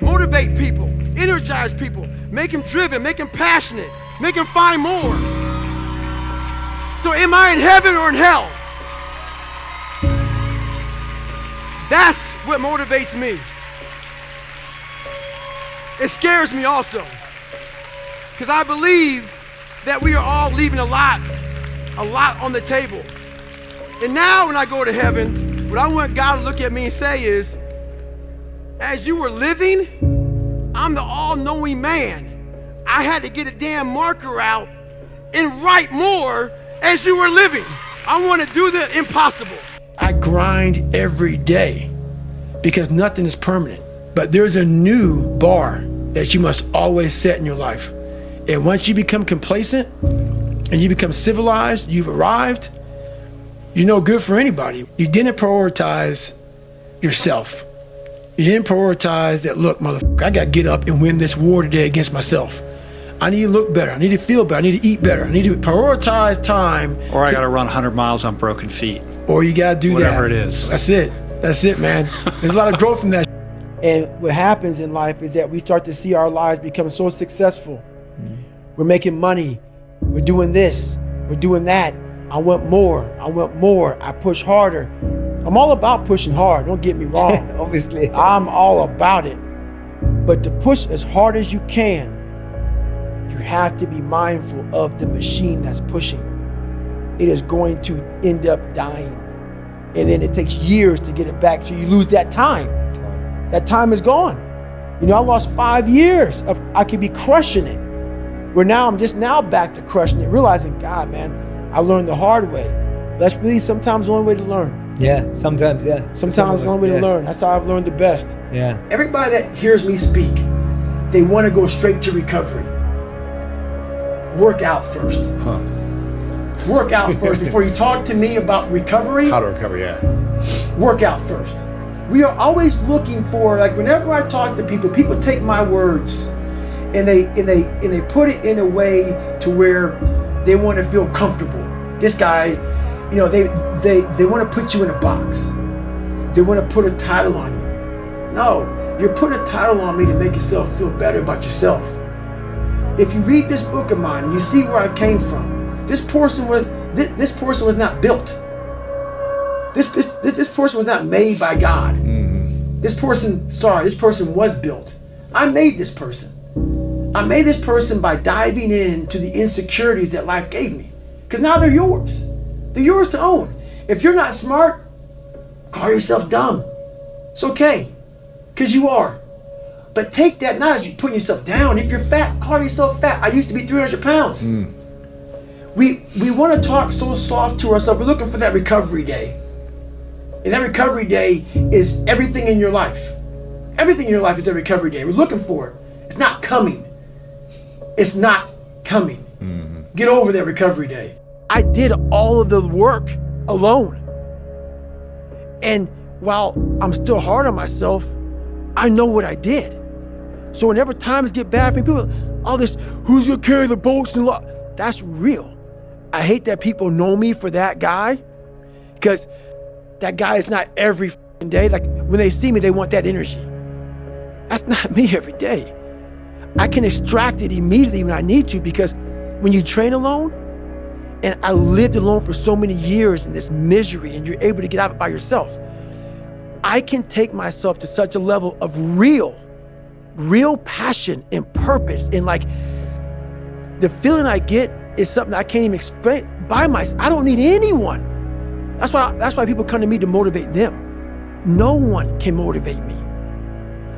motivate people, energize people, make them driven, make them passionate, make them find more. So am I in heaven or in hell? That's what motivates me. It scares me also, because I believe that we are all leaving a lot on the table. And now when I go to heaven, what I want God to look at me and say is, as you were living, I'm the all-knowing man. I had to get a damn marker out and write more as you were living. I want to do the impossible. I grind every day because nothing is permanent. But there's a new bar that you must always set in your life. And once you become complacent and you become civilized, you've arrived, you're no good for anybody. You didn't prioritize yourself. You didn't prioritize that, look, motherfucker, I got to get up and win this war today against myself. I need to look better. I need to feel better. I need to eat better. I need to prioritize time. Or I got to run 100 miles on broken feet. Or you got to do whatever that. It is. That's it. That's it, man. There's a lot of growth in that. And what happens in life is that we start to see our lives become so successful. We're making money. We're doing this. We're doing that. I want more. I want more. I push harder. I'm all about pushing hard. Don't get me wrong. Obviously. I'm all about it. But to push as hard as you can, you have to be mindful of the machine that's pushing. It is going to end up dying. And then it takes years to get it back, so you lose that time. That time is gone. You know, I lost 5 years of I could be crushing it. Where now I'm just now back to crushing it, realizing, God, man, I learned the hard way. That's really sometimes the only way to learn. Yeah, sometimes, yeah. Sometimes the only way to learn. That's how I've learned the best. Yeah. Everybody that hears me speak, they want to go straight to recovery. Work out first. Work out first before you talk to me about recovery. How to recover, yeah. Work out first. We are always looking for, like, whenever I talk to people, people take my words and they put it in a way to where they want to feel comfortable. This guy, you know, they want to put you in a box. They want to put a title on you. No, you're putting a title on me to make yourself feel better about yourself. If you read this book of mine and you see where I came from, this person was not built. This person was not made by God. Mm-hmm. This person was built. I made this person. I made this person by diving into the insecurities that life gave me. Because now they're yours. They're yours to own. If you're not smart, call yourself dumb. It's okay, because you are. But take that not as you putting yourself down. If you're fat, call yourself fat. I used to be 300 pounds. We want to talk so soft to ourselves. We're looking for that recovery day. And that recovery day is everything in your life. Everything in your life is a recovery day. We're looking for it. It's not coming. It's not coming. Mm-hmm. Get over that recovery day. I did all of the work alone. And while I'm still hard on myself, I know what I did. So whenever times get bad for me, people, all this, who's gonna carry the boats and law? That's real. I hate that people know me for that guy, because that guy is not every day. Like, when they see me, they want that energy. That's not me every day. I can extract it immediately when I need to, because when you train alone, and I lived alone for so many years in this misery, and you're able to get out of it by yourself, I can take myself to such a level of real passion and purpose. And like, the feeling I get is something I can't even explain by myself. I don't need anyone. That's why people come to me to motivate them. No one can motivate me.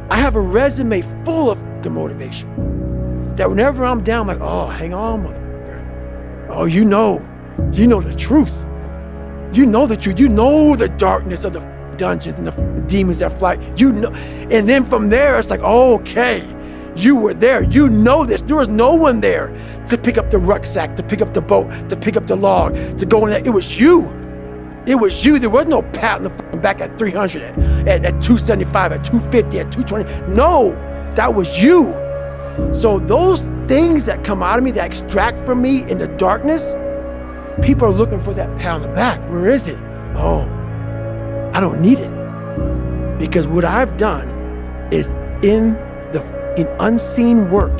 I have a resume full of motivation that whenever I'm down, I'm like, oh, hang on, motherfucker. Oh, you know the truth. You know the truth. You know the darkness of the dungeons and the demons that fly. You know, and then from there, it's like, okay, you were there. You know this. There was no one there to pick up the rucksack, to pick up the boat, to pick up the log, to go in there. It was you. It was you. There was no pat on the back at 300, at 275, at 250, at 220. No, that was you. So those things that come out of me, that extract from me in the darkness, people are looking for that pat on the back. Where is it? Oh, I don't need it. Because what I've done is in the fucking unseen work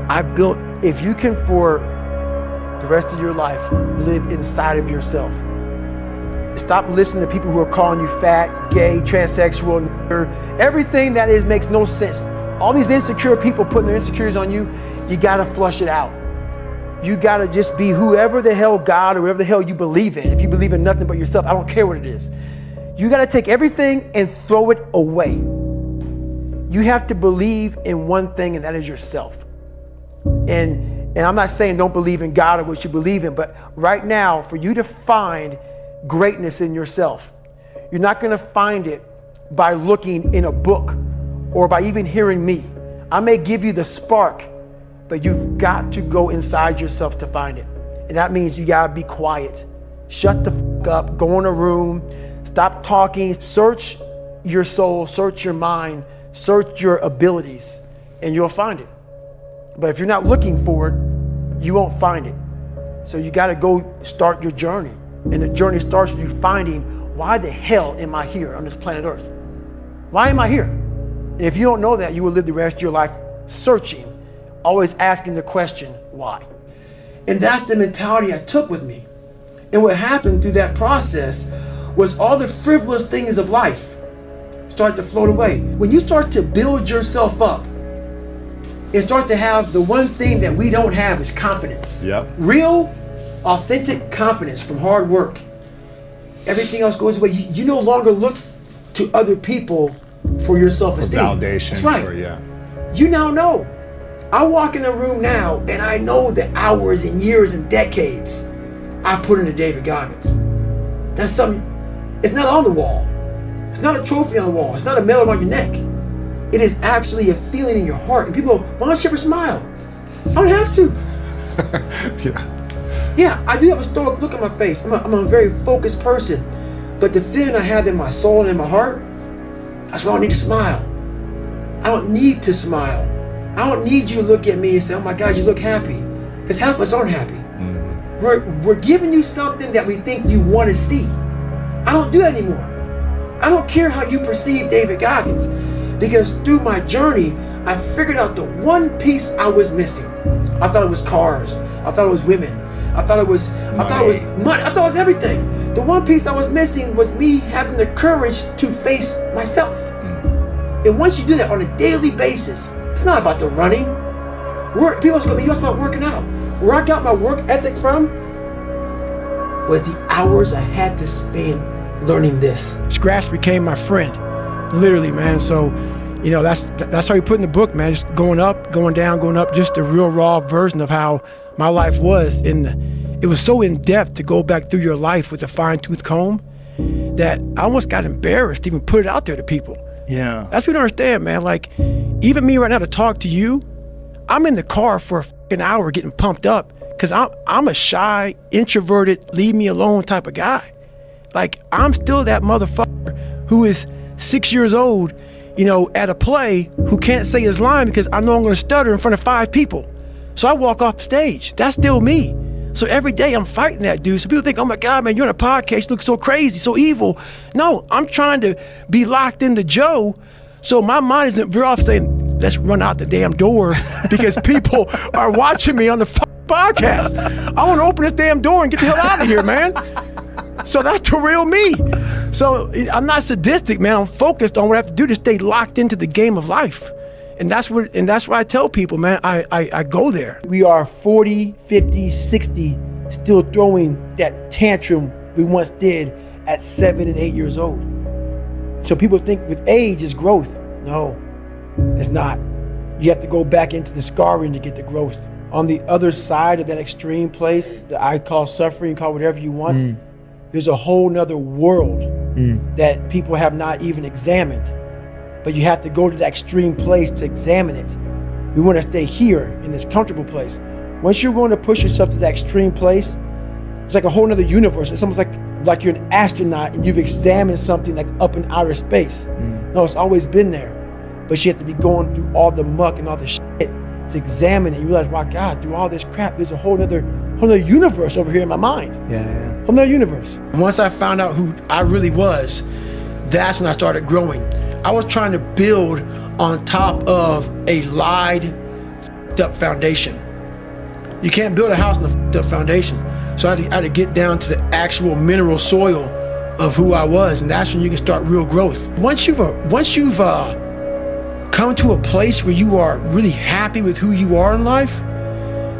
I built. If you can for the rest of your life live inside of yourself, stop listening to people who are calling you fat, gay, transsexual, everything that is makes no sense. All these insecure people putting their insecurities on you, you gotta flush it out. You gotta just be whoever the hell God or whatever the hell you believe in. If you believe in nothing but yourself, I don't care what it is. You gotta take everything and throw it away. You have to believe in one thing, and that is yourself. And I'm not saying don't believe in God or what you believe in, but right now, for you to find greatness in yourself, you're not gonna find it by looking in a book or by even hearing me. I may give you the spark, but you've got to go inside yourself to find it. And that means you gotta be quiet. Shut the fuck up, go in a room, stop talking, search your soul, search your mind, search your abilities, and you'll find it. But if you're not looking for it, you won't find it. So you gotta go start your journey. And the journey starts with you finding, why the hell am I here on this planet Earth? Why am I here? And if you don't know that, you will live the rest of your life searching, always asking the question, why? And that's the mentality I took with me. And what happened through that process was all the frivolous things of life start to float away. When you start to build yourself up and start to have the one thing that we don't have is confidence. Yep. Real, authentic confidence from hard work. Everything else goes away. You no longer look to other people for your self-esteem. For validation. That's right. Yeah. You now know. I walk in the room now and I know the hours and years and decades I put into David Goggins. That's something, it's not on the wall. It's not a trophy on the wall. It's not a medal on your neck. It is actually a feeling in your heart. And people go, why don't you ever smile? I don't have to. Yeah, I do have a stoic look on my face. I'm a very focused person. But the feeling I have in my soul and in my heart, that's why I don't need to smile. I don't need to smile. I don't need you to look at me and say, oh my God, you look happy. Because half of us aren't happy. We're giving you something that we think you want to see. I don't do that anymore. I don't care how you perceive David Goggins, because through my journey, I figured out the one piece I was missing. I thought it was cars. I thought it was women. I thought it was money. I thought it was everything. The one piece I was missing was me having the courage to face myself. And once you do that on a daily basis, it's not about the running. People ask me, you ask about working out. Where I got my work ethic from was the hours I had to spend learning this. Scratch became my friend, literally, man. So, you know, that's how you put in the book, man. Just going up, going down, going up, just the real raw version of how my life was. And it was so in depth to go back through your life with a fine-tooth comb that I almost got embarrassed to even put it out there to people. Yeah. That's what you understand, man. Like, even me right now to talk to you, I'm in the car for a fucking hour getting pumped up because I'm a shy, introverted, leave me alone type of guy. Like, I'm still that motherfucker who is 6 years old, you know, at a play who can't say his line because I know I'm gonna stutter in front of 5 people. So I walk off the stage. That's still me. So every day I'm fighting that dude. So people think, oh my God, man, you're on a podcast, you look so crazy, so evil. No, I'm trying to be locked into Joe. So my mind isn't very often saying, let's run out the damn door because people are watching me on the podcast. I want to open this damn door and get the hell out of here, man. So that's the real me. So I'm not sadistic, man. I'm focused on what I have to do to stay locked into the game of life. And that's why I tell people, man, I go there. We are 40, 50, 60, still throwing that tantrum we once did at 7 and 8 years old. So people think with age is growth. No, it's not. You have to go back into the scarring to get the growth. On the other side of that extreme place that I call suffering, call whatever you want, there's a whole nother world that people have not even examined. But you have to go to that extreme place to examine it. We want to stay here in this comfortable place. Once you're going to push yourself to that extreme place, it's like a whole nother universe. It's almost like you're an astronaut and you've examined something like up in outer space. No, it's always been there. But you have to be going through all the muck and all the shit to examine it. You realize, wow, God, through all this crap, there's a whole nother universe over here in my mind. Yeah. Whole nother universe. And once I found out who I really was, that's when I started growing. I was trying to build on top of a lied up foundation. You can't build a house on a up foundation. So I had to get down to the actual mineral soil of who I was, and that's when you can start real growth. Once you've come to a place where you are really happy with who you are in life,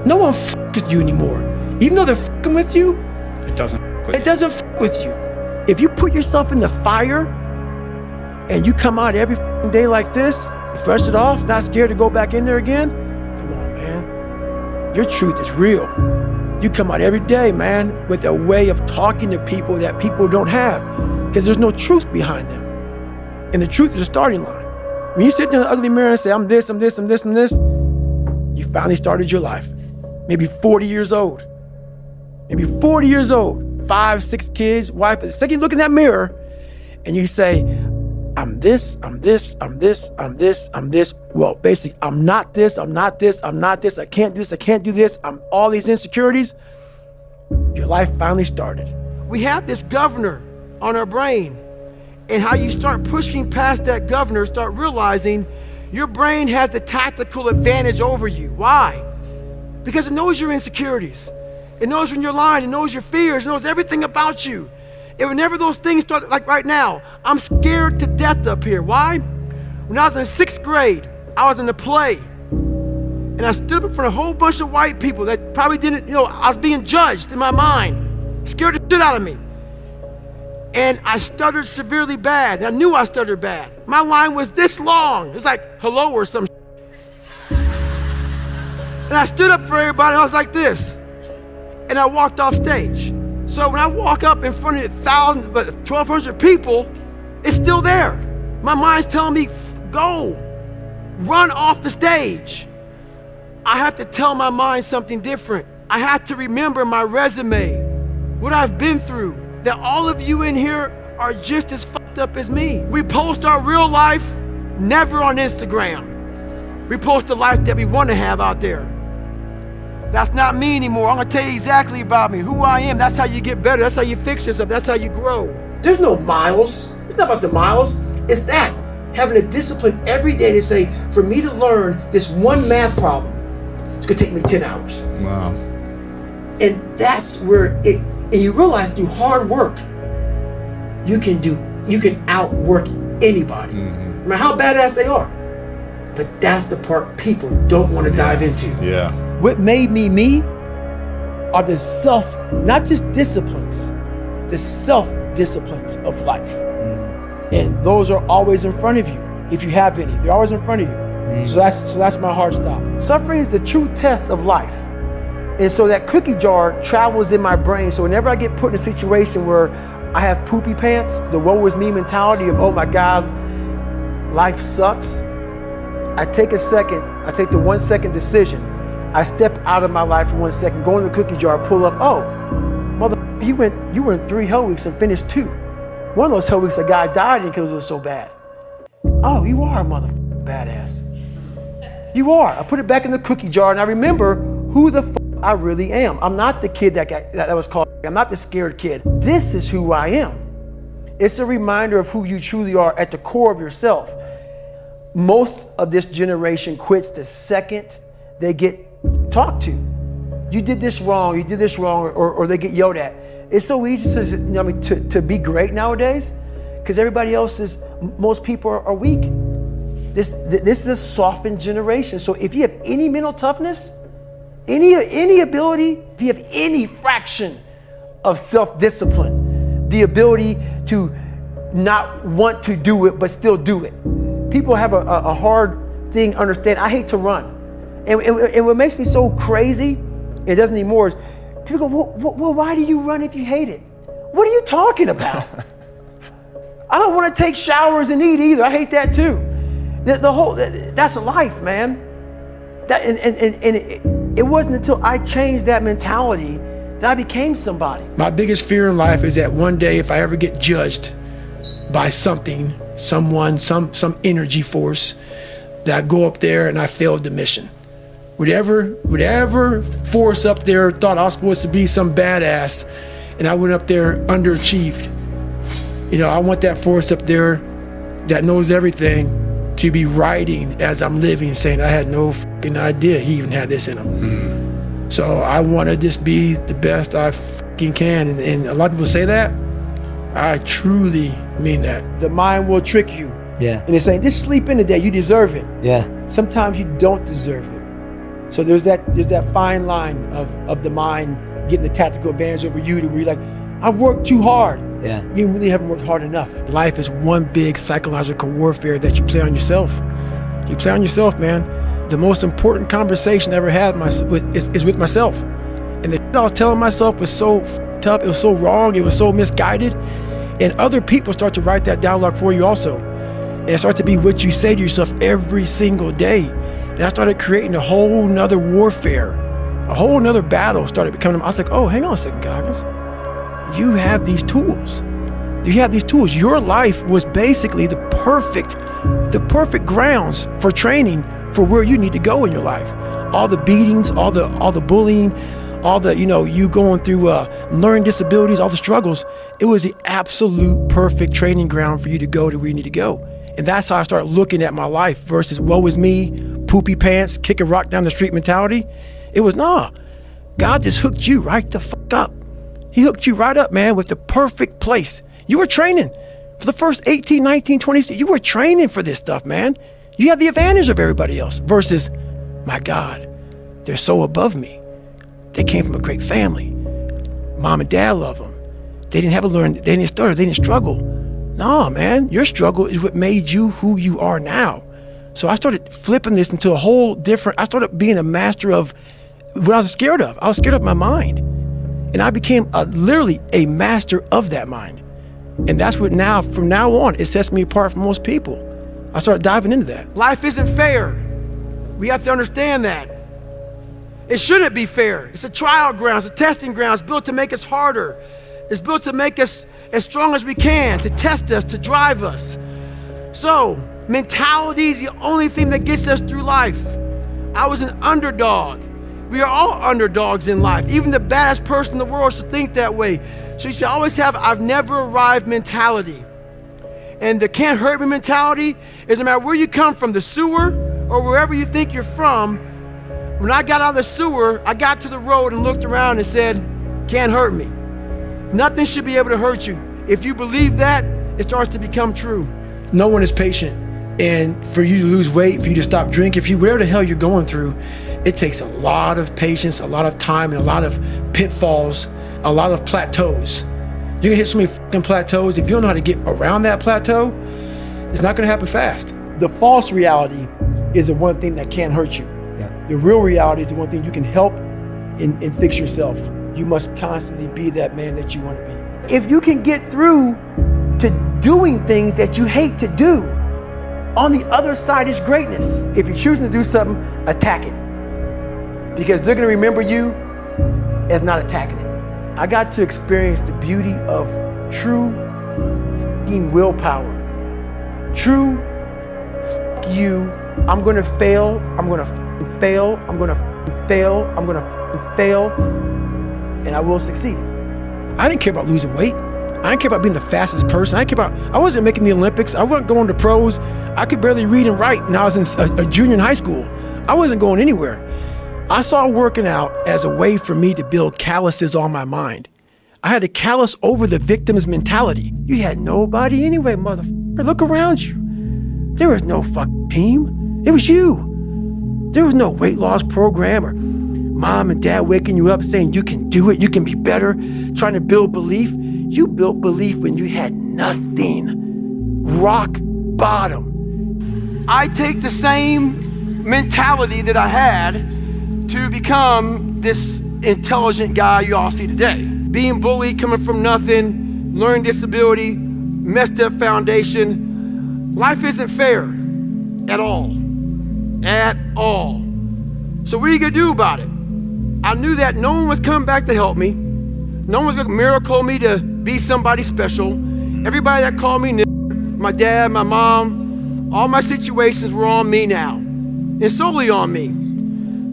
no one f**ks with you anymore. Even though they're f**ing with you, It doesn't f**k with you. If you put yourself in the fire and you come out every f**ing day like this, you brush it off, not scared to go back in there again, come on, man. Your truth is real. You come out every day, man, with a way of talking to people that people don't have, because there's no truth behind them. And the truth is a starting line. When you sit there in the ugly mirror and say, I'm this, I'm this, I'm this, I'm this, you finally started your life. Maybe 40 years old. Maybe 40 years old, 5, 6 kids, wife. But the second you look in that mirror and you say, I'm this, I'm this, I'm this, I'm this, I'm this. Well, basically, I'm not this, I'm not this, I'm not this, I can't do this, I can't do this, I'm all these insecurities. Your life finally started. We have this governor on our brain, and how you start pushing past that governor, start realizing your brain has the tactical advantage over you. Why? Because it knows your insecurities. It knows when you're lying, it knows your fears, it knows everything about you. And whenever those things start, like right now, I'm scared to death up here. Why? When I was in 6th grade, I was in a play. And I stood up in front of a whole bunch of white people that probably didn't, I was being judged in my mind. Scared the shit out of me. And I stuttered severely bad. I knew I stuttered bad. My line was this long. It's like, hello or some shit. And I stood up for everybody, and I was like this. And I walked off stage. So when I walk up in front of 1,200 people, it's still there. My mind's telling me, go, run off the stage. I have to tell my mind something different. I have to remember my resume, what I've been through, that all of you in here are just as fucked up as me. We post our real life, never on Instagram. We post the life that we want to have out there. That's not me anymore. I'm gonna tell you exactly about me, who I am. That's how you get better. That's how you fix yourself. That's how you grow. There's no miles. It's not about the miles. It's that, having a discipline every day to say, for me to learn this one math problem, it's gonna take me 10 hours. Wow. And that's where and you realize through hard work, you can outwork anybody, no matter how badass they are. But that's the part people don't want to dive into. Yeah. What made me me are the not just disciplines, the self-disciplines of life. And those are always in front of you. If you have any, they're always in front of you. So that's my hard stop. Suffering is the true test of life. And so that cookie jar travels in my brain. So whenever I get put in a situation where I have poopy pants, the woe is me mentality of, oh my God, life sucks. I take the 1 second decision. I step out of my life for 1 second, go in the cookie jar, pull up, oh, motherfucker, you were in 3 hell weeks and finished 2. One of those hell weeks, a guy died in because it was so bad. Oh, you are a motherfucking badass. You are. I put it back in the cookie jar and I remember who the fuck I really am. I'm not the kid that was called, I'm not the scared kid. This is who I am. It's a reminder of who you truly are at the core of yourself. Most of this generation quits the second they get talked to. You did this wrong, or they get yelled at. It's so easy to be great nowadays because most people are weak. This is a softened generation. So if you have any mental toughness, any ability, if you have any fraction of self-discipline, the ability to not want to do it but still do it. People have a hard thing understand. I hate to run. And what makes me so crazy, it doesn't anymore, is people go, well, why do you run if you hate it? What are you talking about? I don't want to take showers and eat either. I hate that too. That's life, man. It wasn't until I changed that mentality that I became somebody. My biggest fear in life is that one day if I ever get judged by something, someone, some energy force, that I go up there and I failed the mission. Whatever force up there thought I was supposed to be some badass, and I went up there underachieved. I want that force up there that knows everything to to be writing as I'm living, saying I had no fucking idea he even had this in him. So I want to just be the best I fucking can. And a lot of people say that. I truly mean that. The mind will trick you. Yeah. And it's saying, just sleep in today, you deserve it. Yeah. Sometimes you don't deserve it. So there's that fine line of the mind getting the tactical advantage over you to where you're like, I've worked too hard. Yeah. You really haven't worked hard enough. Life is one big psychological warfare that you play on yourself. You play on yourself, man. The most important conversation I ever had is with myself. And the shit I was telling myself was so f***ed up, it was so wrong, it was so misguided. And other people start to write that dialogue for you also. And it starts to be what you say to yourself every single day. And I started creating a whole nother warfare, a whole nother battle started becoming. I was like, oh, hang on a second, Goggins. You have these tools. You have these tools. Your life was basically the perfect grounds for training for where you need to go in your life. All the beatings, all the bullying, all the, you going through learning disabilities, all the struggles. It was the absolute perfect training ground for you to go to where you need to go. And that's how I started looking at my life versus woe is me, poopy pants, kick a rock down the street mentality. It was, nah, God just hooked you right the fuck up. He hooked you right up, man, with the perfect place. You were training for the first 18, 19, 20, you were training for this stuff, man. You had the advantage of everybody else versus, my God, they're so above me. They came from a great family. Mom and dad love them. They didn't have to learn, they didn't stutter, they didn't struggle. No, man, your struggle is what made you who you are now. So I started flipping this into a whole different, I started being a master of what I was scared of. I was scared of my mind. And I became literally a master of that mind. And that's what now, from now on, it sets me apart from most people. I started diving into that. Life isn't fair. We have to understand that. It shouldn't be fair. It's a trial ground, it's a testing ground. It's built to make us harder. It's built to make us as strong as we can, to test us, to drive us. So, mentality is the only thing that gets us through life. I was an underdog. We are all underdogs in life. Even the baddest person in the world should think that way. So you should always have I've never arrived mentality. And the can't hurt me mentality is no matter where you come from, the sewer or wherever you think you're from. When I got out of the sewer, I got to the road and looked around and said, can't hurt me. Nothing should be able to hurt you. If you believe that, it starts to become true. No one is patient. And for you to lose weight, for you to stop drinking, whatever the hell you're going through, it takes a lot of patience, a lot of time, and a lot of pitfalls, a lot of plateaus. You're gonna hit so many fucking plateaus. If you don't know how to get around that plateau, it's not gonna happen fast. The false reality is the one thing that can't hurt you. Yeah. The real reality is the one thing you can help and fix yourself. You must constantly be that man that you want to be. If you can get through to doing things that you hate to do, on the other side is greatness. If you're choosing to do something, attack it. Because they're gonna remember you as not attacking it. I got to experience the beauty of true fucking willpower. True fuck you, I'm gonna fail, I'm gonna fucking fail, I'm gonna fucking fail, I'm gonna fucking fail, and I will succeed. I didn't care about losing weight. I didn't care about being the fastest person. I wasn't making the Olympics. I wasn't going to pros. I could barely read and write when I was a junior in high school. I wasn't going anywhere. I saw working out as a way for me to build calluses on my mind. I had to callous over the victim's mentality. You had nobody anyway, motherfucker. Look around you. There was no fucking team. It was you. There was no weight loss program or mom and dad waking you up saying you can do it, you can be better, trying to build belief. You built belief when you had nothing. Rock bottom. I take the same mentality that I had to become this intelligent guy you all see today. Being bullied, coming from nothing, learning disability, messed up foundation. Life isn't fair at all. At all. So what are you gonna do about it? I knew that no one was coming back to help me. No one was gonna miracle me to be somebody special. Everybody that called me, my dad, my mom, all my situations were on me now, and solely on me.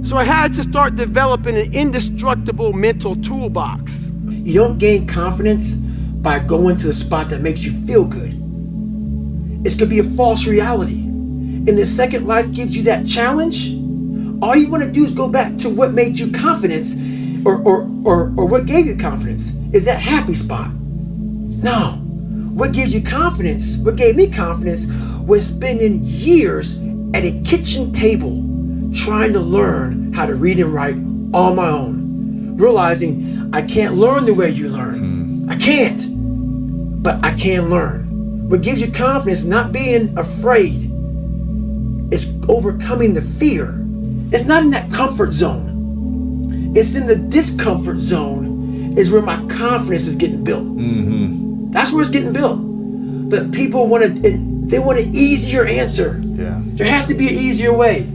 So I had to start developing an indestructible mental toolbox. You don't gain confidence by going to the spot that makes you feel good. It's gonna be a false reality. and the second life gives you that challenge, all you want to do is go back to what made you confidence, or what gave you confidence. Is that happy spot? No. What gives you confidence, what gave me confidence, was spending years at a kitchen table trying to learn how to read and write on my own. Realizing I can't learn the way you learn. I can't, but I can learn. What gives you confidence is not being afraid. It's overcoming the fear. It's not in that comfort zone. It's in the discomfort zone is where my confidence is getting built. That's where it's getting built. But people want an easier answer. Yeah. There has to be an easier way.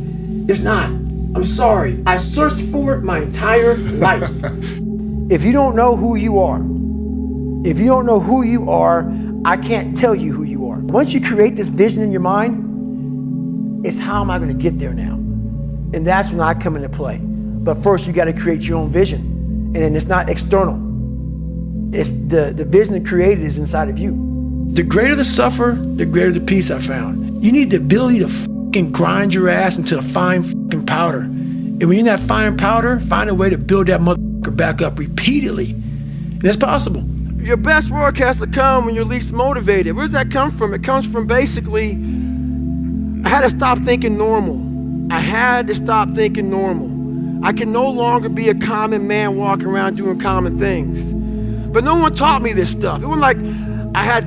There's not. I'm sorry. I searched for it my entire life. If you don't know who you are, I can't tell you who you are. Once you create this vision in your mind, it's how am I going to get there now? And that's when I come into play. But first, you got to create your own vision. And then it's not external. It's the vision created is inside of you. The greater the suffer, the greater the peace I found. You need the ability to fucking grind your ass into a fine fucking powder. And when you're in that fine powder, find a way to build that motherfucker back up repeatedly. And that's possible. Your best work has to come when you're least motivated. Where does that come from? It comes from basically, I had to stop thinking normal. I can no longer be a common man walking around doing common things. But no one taught me this stuff. It wasn't like I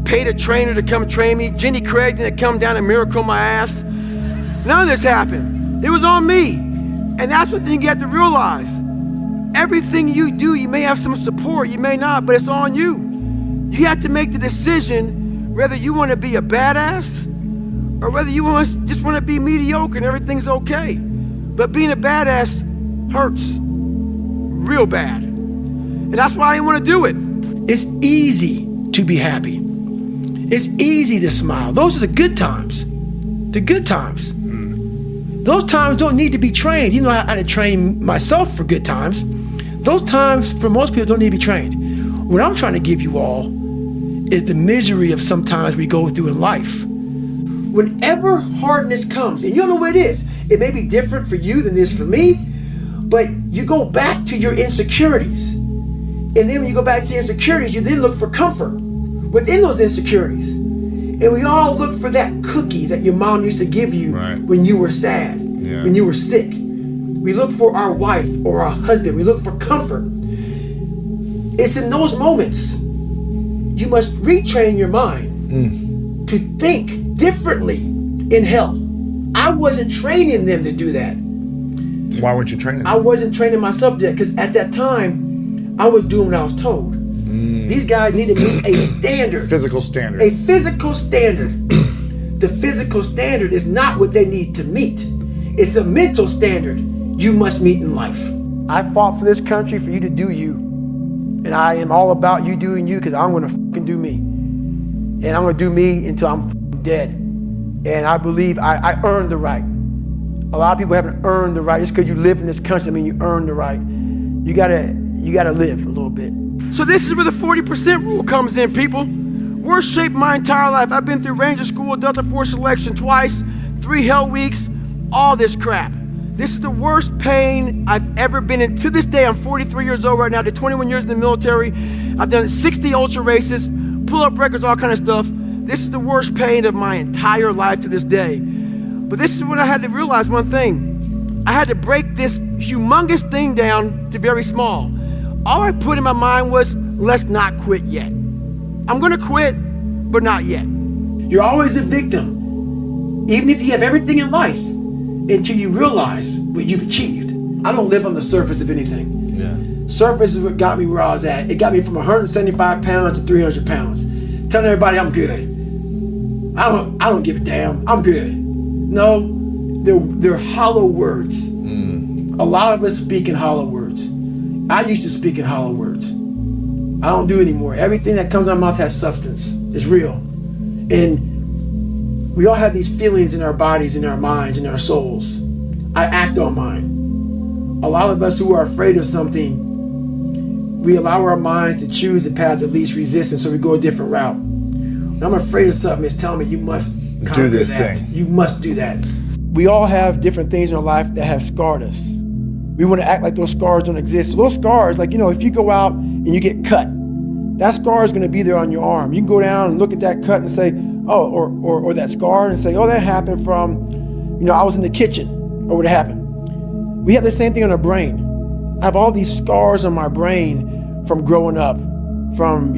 paid a trainer to come train me. Jenny Craig didn't come down and miracle my ass. None of this happened. It was on me. And that's the thing you have to realize. Everything you do, you may have some support, you may not, but it's on you. You have to make the decision whether you want to be a badass or whether you just want to be mediocre and everything's okay. But being a badass hurts real bad. And that's why I didn't want to do it. It's easy to be happy. It's easy to smile. Those are the good times. The good times. Those times don't need to be trained. You know, I had to train myself for good times. Those times, for most people, don't need to be trained. What I'm trying to give you all is the misery of sometimes we go through in life. Whenever hardness comes, and you don't know what it is, it may be different for you than it is for me, but you go back to your insecurities. And then when you go back to your insecurities, you then look for comfort within those insecurities. And we all look for that cookie that your mom used to give you when you were sad, when you were sick. We look for our wife or our husband. We look for comfort. It's in those moments you must retrain your mind to think differently in hell. I wasn't training them to do that. Why weren't you training them? I wasn't training myself to that because at that time, I was doing what I was told. These guys need to meet a standard. Physical standard. A physical standard. The physical standard is not what they need to meet. It's a mental standard you must meet in life. I fought for this country for you to do you. And I am all about you doing you because I'm going to fucking do me. And I'm going to do me until I'm fucking dead. And I believe I earned the right. A lot of people haven't earned the right. Just because you live in this country, I mean you earned the right. You gotta live a little bit. So this is where the 40% rule comes in, people. Worst shape my entire life. I've been through Ranger School, Delta Force selection twice, 3 hell weeks, all this crap. This is the worst pain I've ever been in. To this day, I'm 43 years old right now. I did 21 years in the military. I've done 60 ultra races, pull-up records, all kind of stuff. This is the worst pain of my entire life to this day. But this is when I had to realize one thing. I had to break this humongous thing down to very small. All I put in my mind was, let's not quit yet. I'm gonna quit, but not yet. You're always a victim, even if you have everything in life, until you realize what you've achieved. I don't live on the surface of anything. Yeah. Surface is what got me where I was at. It got me from 175 pounds to 300 pounds. Telling everybody I'm good. I don't give a damn. I'm good. No, they're hollow words. A lot of us speak in hollow words. I used to speak in hollow words. I don't do it anymore. Everything that comes out of my mouth has substance. It's real. And we all have these feelings in our bodies, in our minds, in our souls. I act on mine. A lot of us who are afraid of something, we allow our minds to choose the path of least resistance, so we go a different route. When I'm afraid of something, it's telling me you must conquer this that. thing. You must do that. We all have different things in our life that have scarred us. We want to act like those scars don't exist. So those scars, like, if you go out and you get cut, that scar is going to be there on your arm. You can go down and look at that cut and say, oh, or that scar and say, oh, that happened from, I was in the kitchen, or what happened. We have the same thing on our brain. I have all these scars on my brain from growing up, from,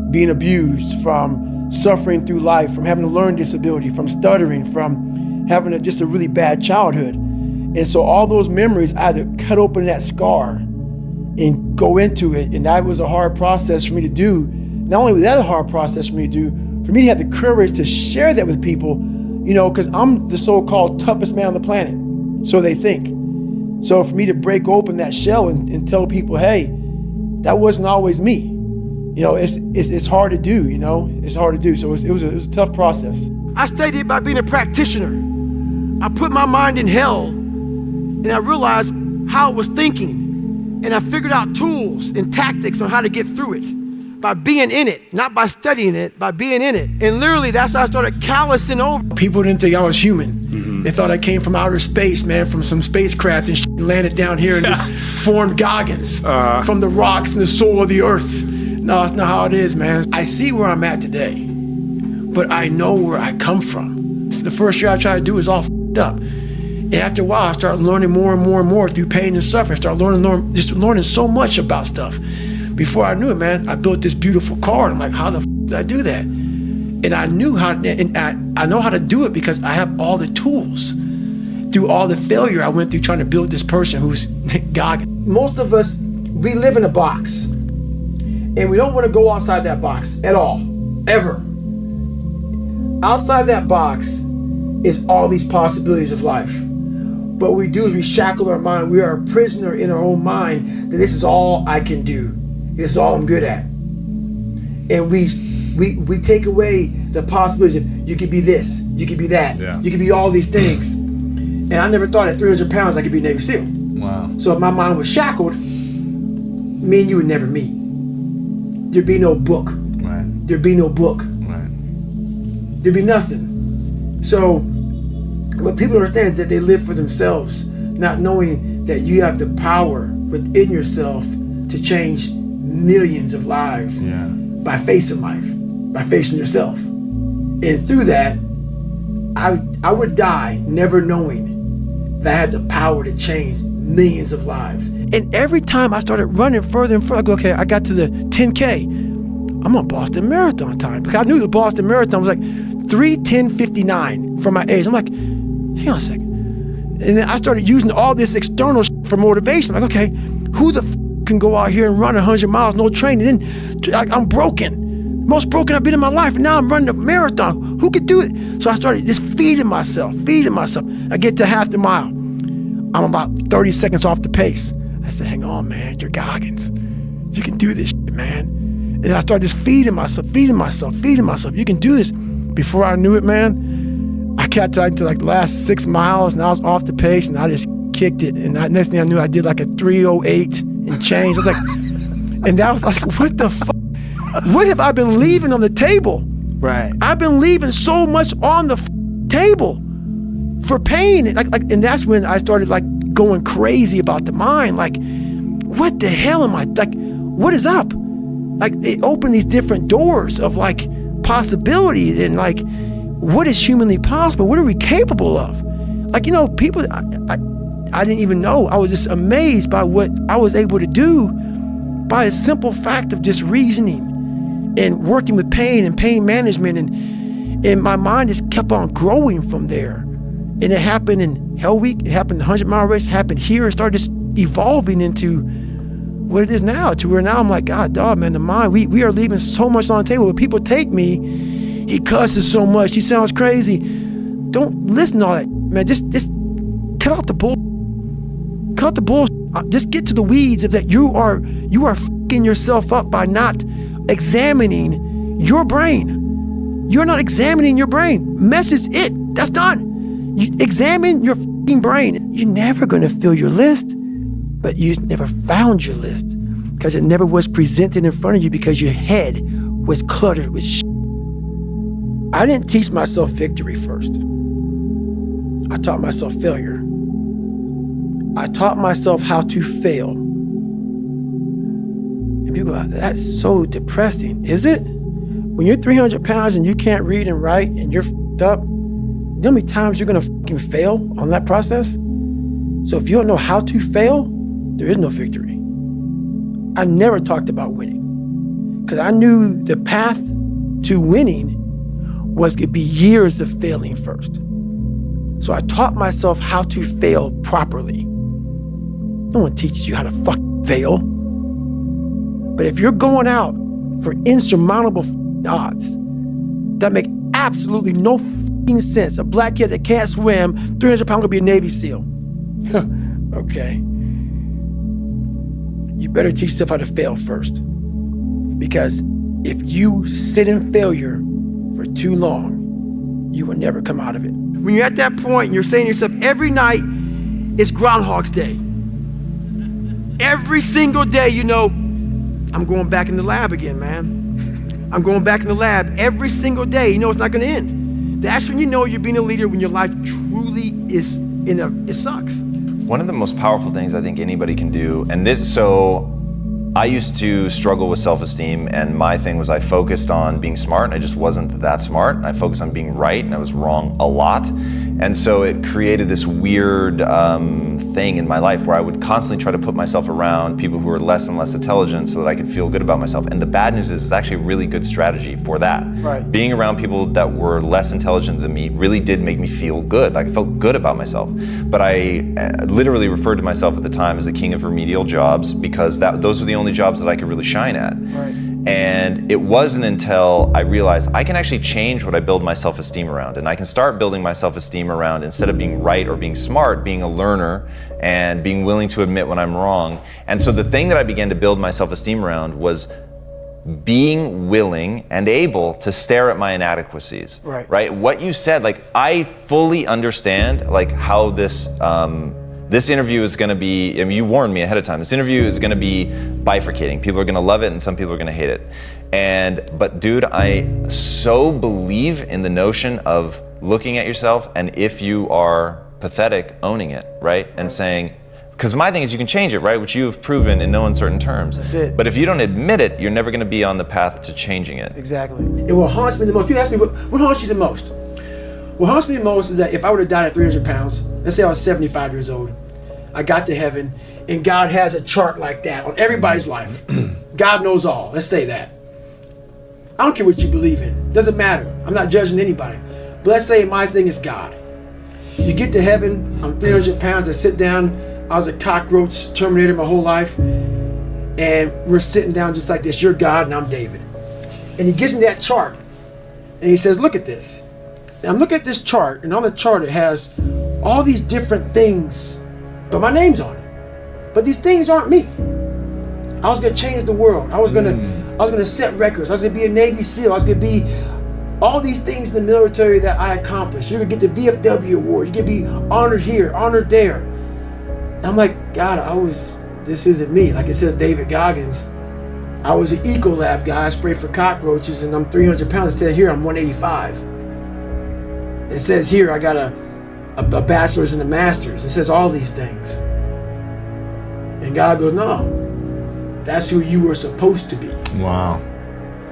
being abused, from suffering through life, from having a learning disability, from stuttering, from having just a really bad childhood. And so all those memories, I had to cut open that scar and go into it. And that was a hard process for me to do. Not only was that a hard process for me to do, for me to have the courage to share that with people, because I'm the so-called toughest man on the planet. So they think. So for me to break open that shell and tell people, hey, that wasn't always me. It's hard to do, it's hard to do. So it was a tough process. I studied it by being a practitioner. I put my mind in hell and I realized how it was thinking. And I figured out tools and tactics on how to get through it by being in it, not by studying it, by being in it. And literally that's how I started callousing over. People didn't think I was human. Mm-hmm. They thought I came from outer space, man, from some spacecraft and landed down here and just formed Goggins from the rocks and the soul of the earth. No, that's not how it is, man. I see where I'm at today, but I know where I come from. The first year I tried to do was all f***ed up. And after a while, I started learning more and more and more through pain and suffering. I started learning so much about stuff. Before I knew it, man, I built this beautiful car. And I'm like, how the f*** did I do that? And I knew how, and I know how to do it because I have all the tools. Through all the failure I went through trying to build this person who's Goggin. Most of us, we live in a box. And we don't want to go outside that box at all, ever. Outside that box is all these possibilities of life. What we do is we shackle our mind. We are a prisoner in our own mind that this is all I can do. This is all I'm good at. And we take away the possibilities of you could be this, you could be that, you could be all these things. And I never thought at 300 pounds I could be a Navy SEAL. Wow. So if my mind was shackled, me and you would never meet. There'd be no book. Right. There'd be no book. Right. There'd be nothing. So what people don't understand is that they live for themselves, not knowing that you have the power within yourself to change millions of lives by facing life, by facing yourself. And through that, I would die never knowing that I had the power to change millions of lives. And every time I started running further and further, I go, okay, I got to the 10K. I'm on Boston Marathon time. Because I knew the Boston Marathon was like 3:10:59 for my age. I'm like, hang on a second. And then I started using all this external for motivation. I'm like, okay, who the can go out here and run 100 miles, no training? And then I'm broken. Most broken I've been in my life. And now I'm running a marathon. Who could do it? So I started just feeding myself. I get to half the mile. I'm about 30 seconds off the pace. I said, hang on, man, you're Goggins. You can do this shit, man. And I started just feeding myself. You can do this. Before I knew it, man, I got to like the last 6 miles and I was off the pace and I just kicked it. And next thing I knew, I did like a 3:08 and change. I was like, and I was like, what the fuck? What have I been leaving on the table? Right. I've been leaving so much on the table for pain. And that's when I started like going crazy about the mind. Like, what the hell am I, like, what is up? Like, it opened these different doors of like possibility and like, what is humanly possible? What are we capable of? Like, people, I didn't even know. I was just amazed by what I was able to do by a simple fact of just reasoning and working with pain and pain management. And my mind just kept on growing from there. And it happened in Hell Week, it happened in the 100-mile race, it happened here, it started just evolving into what it is now, to where now I'm like, God, dog, man, the mind, we are leaving so much on the table. When people take me, he cusses so much, he sounds crazy. Don't listen to all that, man. Just cut out the bull. Cut the bull. Just get to the weeds of that. You are fucking yourself up by not examining your brain. You're not examining your brain. Message it. That's done. You examine your fucking brain. You're never going to fill your list, but you never found your list because it never was presented in front of you because your head was cluttered with shit. I didn't teach myself victory first. I taught myself failure. I taught myself how to fail. And people are like, that's so depressing. Is it? When you're 300 pounds and you can't read and write and you're f***ed up, you know how many times you're gonna fucking fail on that process? So if you don't know how to fail, there is no victory. I never talked about winning because I knew the path to winning was gonna be years of failing first. So I taught myself how to fail properly. No one teaches you how to fucking fail. But if you're going out for insurmountable odds that make absolutely no fucking sense, a black kid that can't swim, 300 pounds, gonna be a Navy SEAL. Okay. You better teach yourself how to fail first. Because if you sit in failure for too long, you will never come out of it. When you're at that point, you're saying to yourself, every night is Groundhog's Day. Every single day, you know, I'm going back in the lab again, man. I'm going back in the lab every single day. You know it's not gonna end. That's when you know you're being a leader, when your life truly is it sucks. One of the most powerful things I think anybody can do, I used to struggle with self-esteem, and my thing was I focused on being smart, and I just wasn't that smart. I focused on being right, and I was wrong a lot. And so it created this weird thing in my life where I would constantly try to put myself around people who were less and less intelligent so that I could feel good about myself. And the bad news is it's actually a really good strategy for that. Right. Being around people that were less intelligent than me really did make me feel good. Like I felt good about myself. But I literally referred to myself at the time as the king of remedial jobs because those were the only jobs that I could really shine at. Right. And it wasn't until I realized I can actually change what I build my self-esteem around. And I can start building my self-esteem around, instead of being right or being smart, being a learner and being willing to admit when I'm wrong. And so the thing that I began to build my self-esteem around was being willing and able to stare at my inadequacies. Right? What you said, like I fully understand like how this interview is going to be, I mean, you warned me ahead of time. This interview is going to be bifurcating. People are going to love it and some people are going to hate it. But dude, I so believe in the notion of looking at yourself and if you are pathetic, owning it, right? And saying, because my thing is you can change it, right? Which you have proven in no uncertain terms. That's it. But if you don't admit it, you're never going to be on the path to changing it. Exactly. And what haunts me the most, people ask me, what haunts you the most? What haunts me the most is that if I would have died at 300 pounds, let's say I was 75 years old, I got to heaven, and God has a chart like that on everybody's life. God knows all, let's say that. I don't care what you believe in, doesn't matter. I'm not judging anybody. But let's say my thing is God. You get to heaven, I'm 300 pounds, I sit down, I was a cockroach Terminator my whole life, and we're sitting down just like this, you're God and I'm David. And he gives me that chart, and he says, look at this. Now look at this chart, and on the chart it has all these different things, but my name's on it. But these things aren't me. I was gonna change the world. I was gonna set records. I was gonna be a Navy SEAL. I was gonna be all these things in the military that I accomplished. You're gonna get the VFW award. You're gonna be honored here, honored there. And I'm like, God, this isn't me. Like it says David Goggins, I was an Ecolab guy. I sprayed for cockroaches and I'm 300 pounds. It said here I'm 185. It says here I got a bachelor's and a master's. It says all these things. And God goes, no, that's who you were supposed to be. Wow.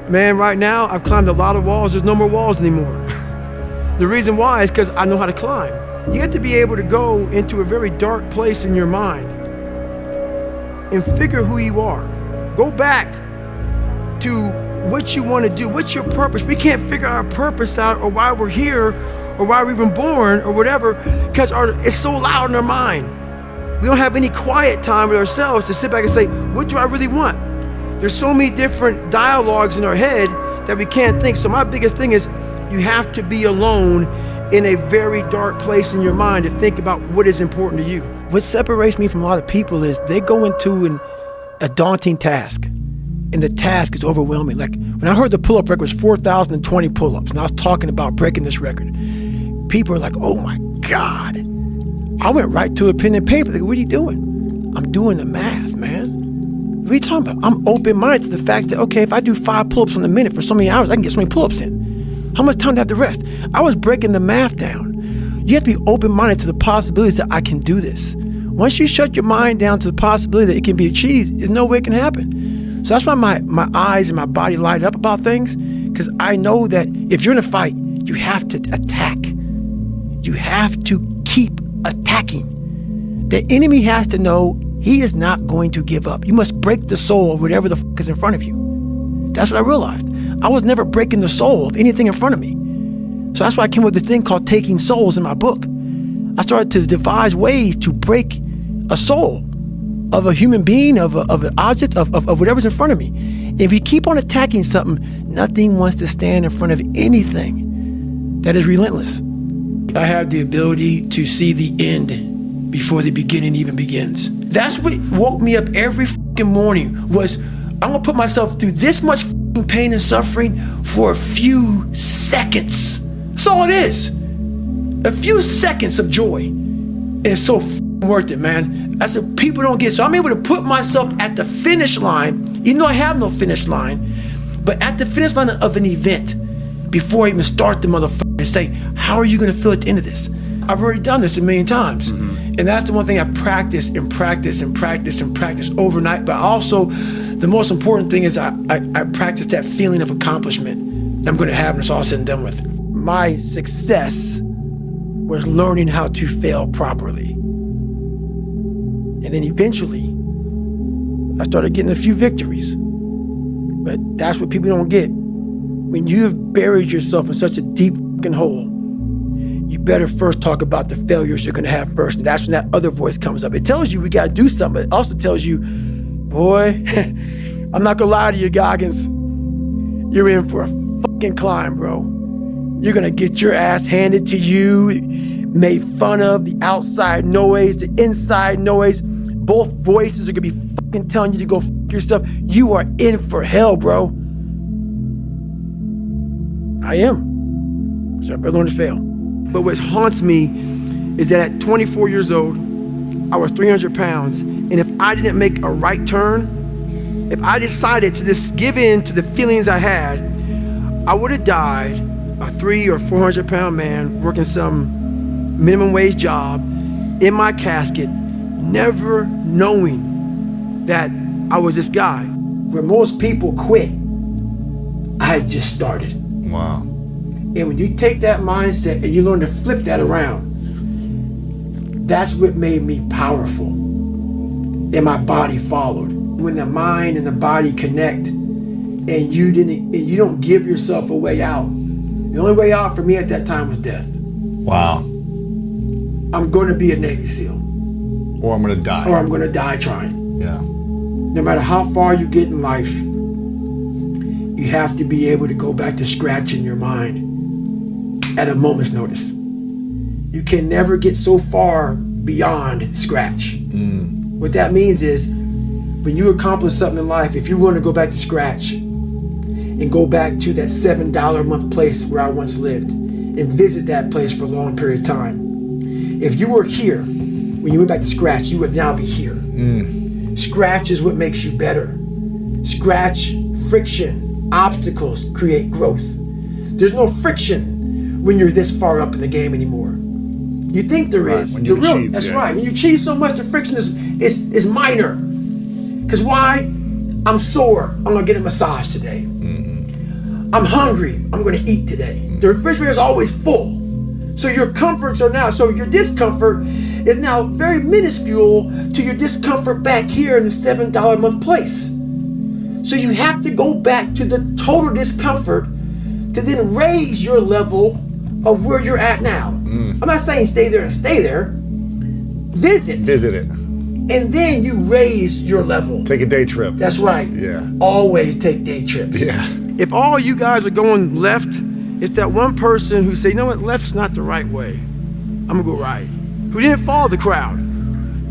Man, right now I've climbed a lot of walls. There's no more walls anymore. The reason why is because I know how to climb. You have to be able to go into a very dark place in your mind and figure who you are. Go back to what you want to do. What's your purpose? We can't figure our purpose out or why we're here or why we're even born or whatever because it's so loud in our mind. We don't have any quiet time with ourselves to sit back and say, what do I really want? There's so many different dialogues in our head that we can't think. So my biggest thing is you have to be alone in a very dark place in your mind to think about what is important to you. What separates me from a lot of people is they go into a daunting task and the task is overwhelming. Like when I heard the pull-up record was 4,020 pull-ups and I was talking about breaking this record, people are like, oh my God. I went right to a pen and paper. Like, what are you doing? I'm doing the math, man. What are you talking about? I'm open-minded to the fact that, okay, if I do 5 pull-ups in a minute for so many hours, I can get so many pull-ups in. How much time do I have to rest? I was breaking the math down. You have to be open-minded to the possibilities that I can do this. Once you shut your mind down to the possibility that it can be achieved, there's no way it can happen. So that's why my eyes and my body light up about things, because I know that if you're in a fight, you have to attack. You have to keep attacking. The enemy has to know he is not going to give up. You must break the soul of whatever the fuck is in front of you. That's what I realized. I was never breaking the soul of anything in front of me. So that's why I came up with this thing called Taking Souls in my book. I started to devise ways to break a soul of a human being, of an object, of whatever's in front of me. And if you keep on attacking something, nothing wants to stand in front of anything that is relentless. I have the ability to see the end before the beginning even begins. That's what woke me up every fucking morning, was I'm gonna put myself through this much fucking pain and suffering for a few seconds. That's all it is. A few seconds of joy. And it's so worth it, man. That's what people don't get. So I'm able to put myself at the finish line, even though I have no finish line, but at the finish line of an event before I even start the motherfucker, and say, how are you gonna feel at the end of this? I've already done this a million times. And that's the one thing I practice and practice and practice and practice overnight. But also, the most important thing is I practice that feeling of accomplishment that I'm gonna have when it's all said and done with. My success was learning how to fail properly. And then eventually, I started getting a few victories. But that's what people don't get. When you've buried yourself in such a deep fucking hole, you better first talk about the failures you're gonna have first. And that's when that other voice comes up. It tells you we gotta do something, but it also tells you, boy, I'm not gonna lie to you, Goggins. You're in for a fucking climb, bro. You're gonna get your ass handed to you, made fun of, the outside noise, the inside noise. Both voices are gonna be fucking telling you to go fuck yourself. You are in for hell, bro. I am. So I better learn to fail. But what haunts me is that at 24 years old, I was 300 pounds. And if I didn't make a right turn, if I decided to just give in to the feelings I had, I would have died a 300 or 400 pound man working some minimum wage job in my casket, never knowing that I was this guy. Where most people quit, I had just started. Wow. And when you take that mindset and you learn to flip that around, that's what made me powerful. And my body followed. When the mind and the body connect and you don't give yourself a way out. The only way out for me at that time was death. Wow. I'm going to be a Navy SEAL. Or I'm going to die. Or I'm going to die trying. Yeah. No matter how far you get in life, you have to be able to go back to scratch in your mind at a moment's notice. You can never get so far beyond scratch. What that means is, when you accomplish something in life, if you're willing to go back to scratch and go back to that $7 a month place where I once lived and visit that place for a long period of time. If you were here, when you went back to scratch, you would now be here. Scratch is what makes you better. Scratch, friction, obstacles create growth. There's no friction when you're this far up in the game anymore. You think there is. That's right. When you achieve so much, the friction is minor. Because why? I'm sore, I'm gonna get a massage today. I'm hungry, I'm gonna eat today. The refrigerator is always full. So your comforts are now, so your discomfort is now very minuscule to your discomfort back here in the $7 a month place. So you have to go back to the total discomfort to then raise your level of where you're at now. I'm not saying stay there and stay there. Visit it. And then you raise your level. Take a day trip. That's right. Yeah. Always take day trips. Yeah. If all you guys are going left, it's that one person who say, you know what, left's not the right way. I'm gonna go right. Who didn't follow the crowd.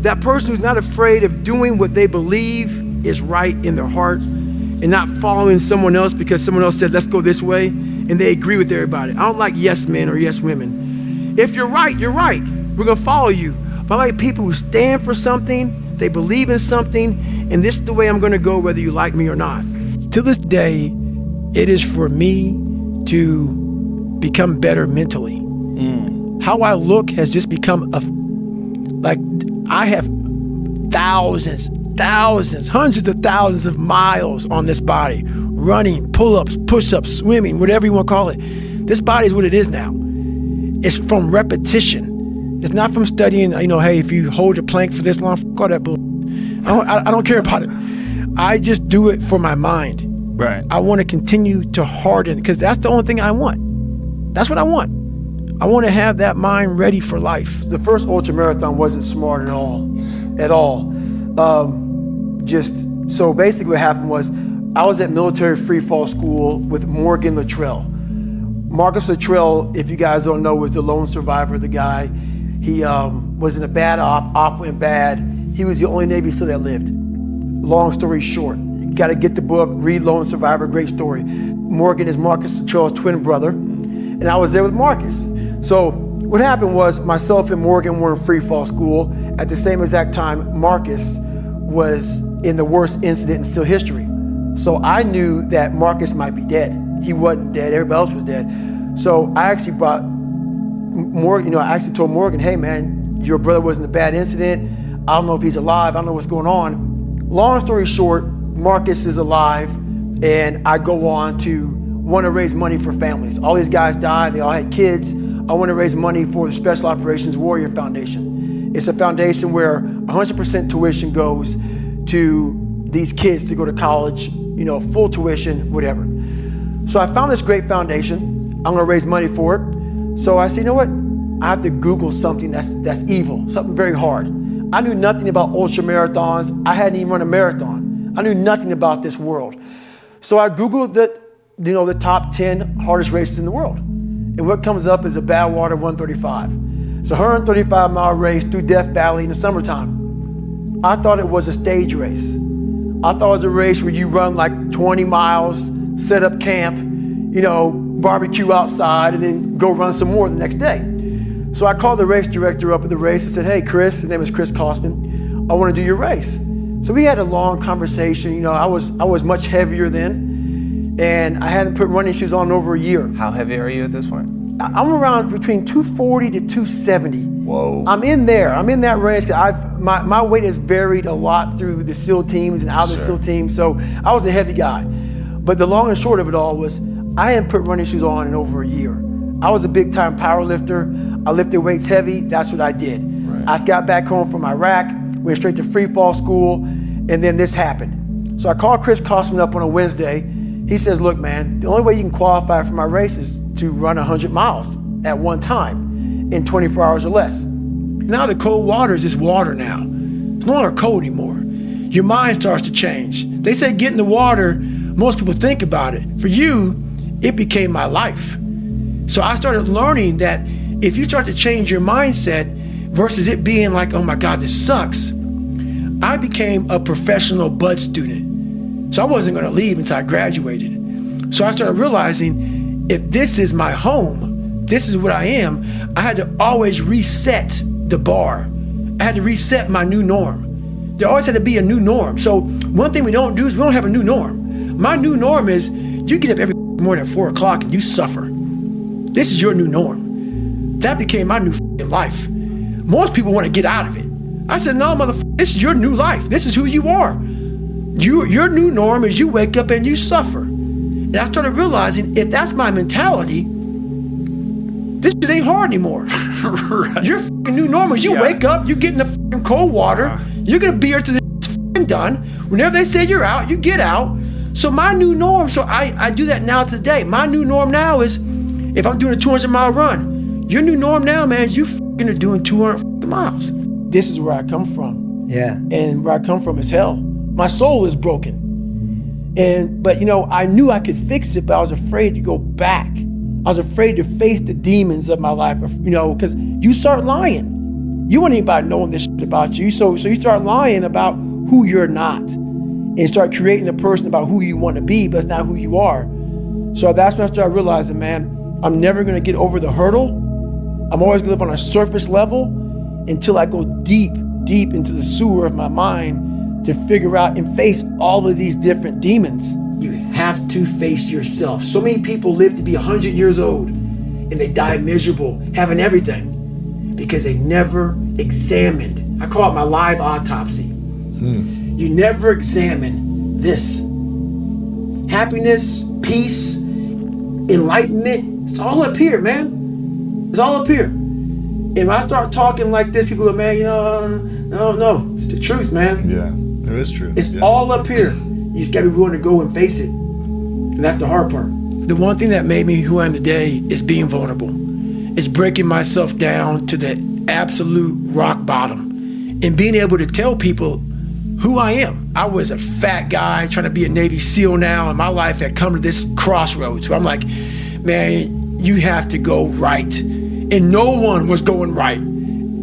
That person who's not afraid of doing what they believe is right in their heart and not following someone else because someone else said, let's go this way, and they agree with everybody. I don't like yes men or yes women. If you're right, you're right. We're gonna follow you. But I like people who stand for something, they believe in something, and this is the way I'm gonna go whether you like me or not. To this day, it is for me to become better mentally. How I look has just become I have thousands, hundreds of thousands of miles on this body, running, pull-ups, push-ups, swimming, whatever you want to call it. This body is what it is now. It's from repetition. It's not from studying, hey, if you hold a plank for this long, fuck all that bull. I don't care about it. I just do it for my mind. Right. I want to continue to harden, because that's the only thing I want. That's what I want. I want to have that mind ready for life. The first ultra marathon wasn't smart at all. So basically what happened was, I was at military free fall school with Morgan Luttrell. Marcus Luttrell, if you guys don't know, was the lone survivor, the guy. He was in a bad op went bad. He was the only Navy SEAL that lived. Long story short, you gotta get the book, read Lone Survivor, great story. Morgan is Marcus Luttrell's twin brother, and I was there with Marcus. So what happened was, myself and Morgan were in free fall school. At the same exact time, Marcus was in the worst incident in SEAL history. So I knew that Marcus might be dead. He wasn't dead, everybody else was dead. So I actually brought Morgan, I actually told Morgan, hey man, your brother was in a bad incident. I don't know if he's alive, I don't know what's going on. Long story short, Marcus is alive, and I go on to want to raise money for families. All these guys died, they all had kids. I want to raise money for the Special Operations Warrior Foundation. It's a foundation where 100% tuition goes to these kids to go to college, full tuition, whatever. So I found this great foundation. I'm gonna raise money for it. So I said, you know what? I have to Google something that's evil, something very hard. I knew nothing about ultra marathons. I hadn't even run a marathon. I knew nothing about this world. So I Googled the top 10 hardest races in the world. And what comes up is a Badwater 135. It's a 135-mile race through Death Valley in the summertime. I thought it was a stage race. I thought it was a race where you run like 20 miles, set up camp, barbecue outside, and then go run some more the next day. So I called the race director up at the race and said, hey, Chris, his name is Chris Kosman, I want to do your race. So we had a long conversation. I was much heavier then, and I hadn't put running shoes on in over a year. How heavy are you at this point? I'm around between 240 to 270. Whoa. I'm in that range. My weight has varied a lot through the SEAL teams and out of the SEAL teams, so I was a heavy guy. But the long and short of it all was, I hadn't put running shoes on in over a year. I was a big time power lifter. I lifted weights heavy, that's what I did. Right. I got back home from Iraq, went straight to free fall school, and then this happened. So I called Chris Kosman up on a Wednesday. He says, look man, the only way you can qualify for my race is to run 100 miles at one time in 24 hours or less. Now the cold water is just water now. It's no longer cold anymore. Your mind starts to change. They say get in the water, most people think about it. For you, it became my life. So I started learning that if you start to change your mindset versus it being like, oh my God, this sucks, I became a professional bud student. So I wasn't gonna leave until I graduated. So I started realizing, if this is my home, this is what I am, I had to always reset the bar. I had to reset my new norm. There always had to be a new norm. So one thing we don't do is we don't have a new norm. My new norm is you get up every morning at 4 o'clock and you suffer. This is your new norm. That became my new life. Most people want to get out of it. I said, no, motherfucker, this is your new life. This is who you are. Your new norm is you wake up and you suffer. And I started realizing, if that's my mentality, this shit ain't hard anymore. Right. Your new norm is you wake up, you get in the cold water, you get a beer till it's done. Whenever they say you're out, you get out. So my new norm, so I do that now today. My new norm now is, if I'm doing a 200-mile run, your new norm now, man, is you are doing 200 miles. This is where I come from. Yeah. And where I come from is hell. My soul is broken. But I knew I could fix it, but I was afraid to go back. I was afraid to face the demons of my life, because you start lying. You want anybody knowing this shit about you. So you start lying about who you're not and start creating a person about who you want to be, but it's not who you are. So that's when I started realizing, man, I'm never gonna get over the hurdle. I'm always gonna live on a surface level until I go deep into the sewer of my mind to figure out and face all of these different demons. You have to face yourself. So many people live to be 100 years old. and they die miserable, having everything, because they never examined. I call it my live autopsy. You never examine this. Happiness, peace, enlightenment, it's all up here, man. It's all up here. And when I start talking like this, people go, man, no, it's the truth, man. Yeah, it is true. It's all up here. You just gotta be willing to go and face it. And that's the hard part. The one thing that made me who I am today is being vulnerable. It's breaking myself down to the absolute rock bottom and being able to tell people who I am. I was a fat guy trying to be a Navy SEAL now, and my life had come to this crossroads where I'm like, man, you have to go right. And no one was going right.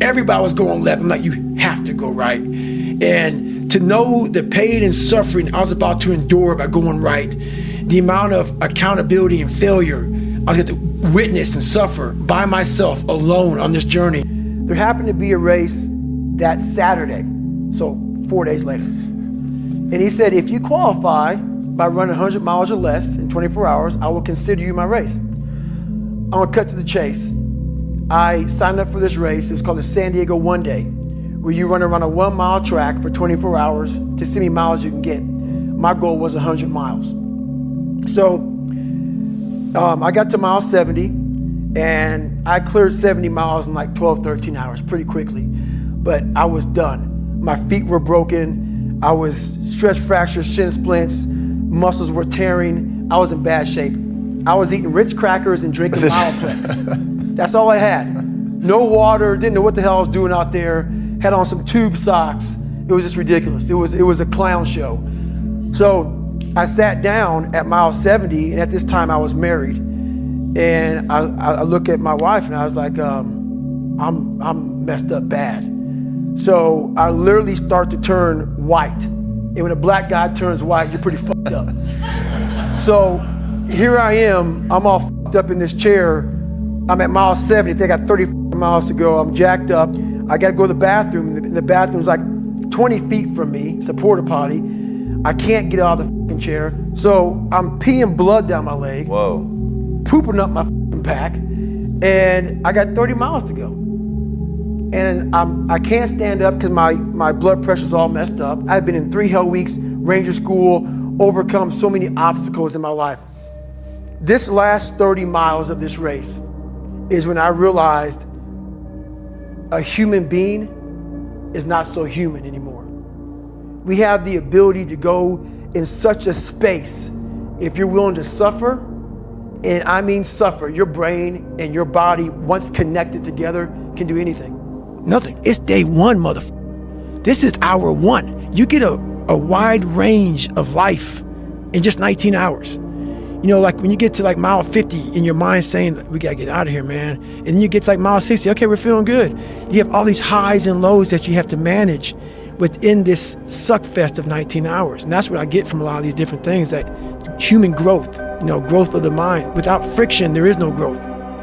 Everybody was going left. I'm like, you have to go right. And to know the pain and suffering I was about to endure by going right, the amount of accountability and failure I was going to witness and suffer by myself alone on this journey. There happened to be a race that Saturday, so 4 days later. And he said, if you qualify by running 100 miles or less in 24 hours, I will consider you my race. I'm gonna cut to the chase. I signed up for this race. It was called the San Diego One Day, where you run around a 1 mile track for 24 hours to see how many miles you can get. My goal was 100 miles. So I got to mile 70 and I cleared 70 miles in like 12, 13 hours pretty quickly, but I was done. My feet were broken. I was stress fractures, shin splints, muscles were tearing. I was in bad shape. I was eating Ritz crackers and drinking Mileplex. That's all I had. No water, didn't know what the hell I was doing out there. Had on some tube socks. It was just ridiculous. It was a clown show. So I sat down at mile 70, and at this time I was married. And I look at my wife and I was like, I'm messed up bad. So I literally start to turn white. And when a black guy turns white, you're pretty fucked up. So here I am, I'm all fucked up in this chair. I'm at mile 70, I think I got 30 miles to go. I'm jacked up. I gotta go to the bathroom. And the bathroom's like 20 feet from me. It's a porta potty. I can't get out of the fucking chair. So I'm peeing blood down my leg. Whoa. Pooping up my fucking pack. And I got 30 miles to go. And I can't stand up because my blood pressure's all messed up. I've been in 3 hell weeks, Ranger School, overcome so many obstacles in my life. This last 30 miles of this race is when I realized a human being is not so human anymore. We have the ability to go in such a space if you're willing to suffer, and I mean suffer. Your brain and your body, once connected together, can do anything. Nothing. It's day one, motherfucker. This is hour one. You get a wide range of life in just 19 hours. You know, like when you get to like mile 50 and your mind's saying, we gotta get out of here, man. And then you get to like mile 60, okay, we're feeling good. You have all these highs and lows that you have to manage within this suck fest of 19 hours. And that's what I get from a lot of these different things, that human growth, you know, growth of the mind. Without friction, there is no growth.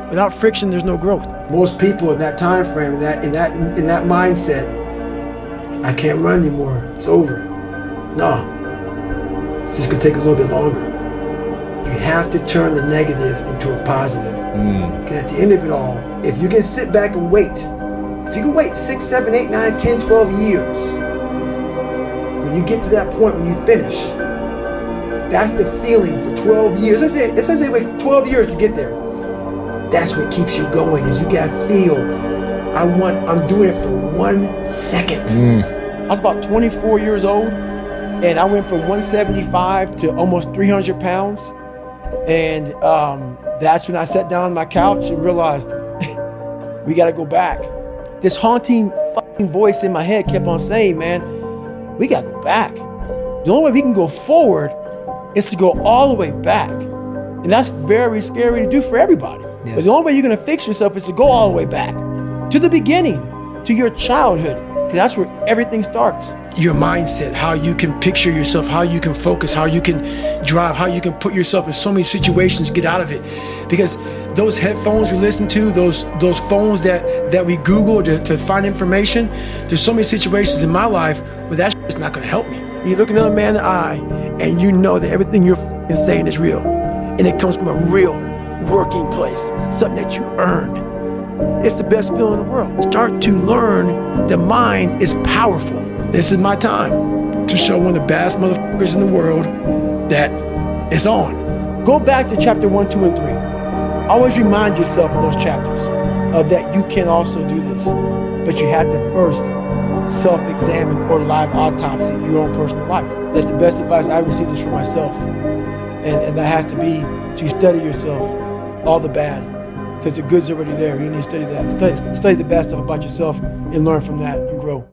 Without friction, there's no growth. Most people in that time frame, in that mindset, I can't run anymore, it's over. No, it's just gonna take a little bit longer. You have to turn the negative into a positive. Because at the end of it all, if you can sit back and wait, if you can wait 6, 7, 8, 9, 10, 12 years, when you get to that point when you finish, that's the feeling for 12 years. Let's say wait 12 years to get there. That's what keeps you going, is you gotta feel, I'm doing it for 1 second. I was about 24 years old, and I went from 175 to almost 300 pounds. And that's when I sat down on my couch and realized, we gotta go back. This haunting fucking voice in my head kept on saying, man, we gotta go back. The only way we can go forward is to go all the way back. And that's very scary to do for everybody. Yeah. But the only way you're gonna fix yourself is to go all the way back to the beginning, to your childhood, because that's where everything starts. Your mindset, how you can picture yourself, how you can focus, how you can drive, how you can put yourself in so many situations to get out of it. Because those headphones we listen to, those phones that we Google to find information, there's so many situations in my life where that shit is not gonna help me. You look another man in the eye and you know that everything you're saying is real. And it comes from a real working place, something that you earned. It's the best feeling in the world. Start to learn the mind is powerful. This is my time to show one of the baddest motherfuckers in the world that it's on. Go back to chapter 1, 2, and 3. Always remind yourself of those chapters, of that you can also do this. But you have to first self-examine or live autopsy your own personal life. That the best advice I received is for myself. And that has to be to study yourself, all the bad, because the good's already there. You need to study that. Study the bad stuff about yourself and learn from that and grow.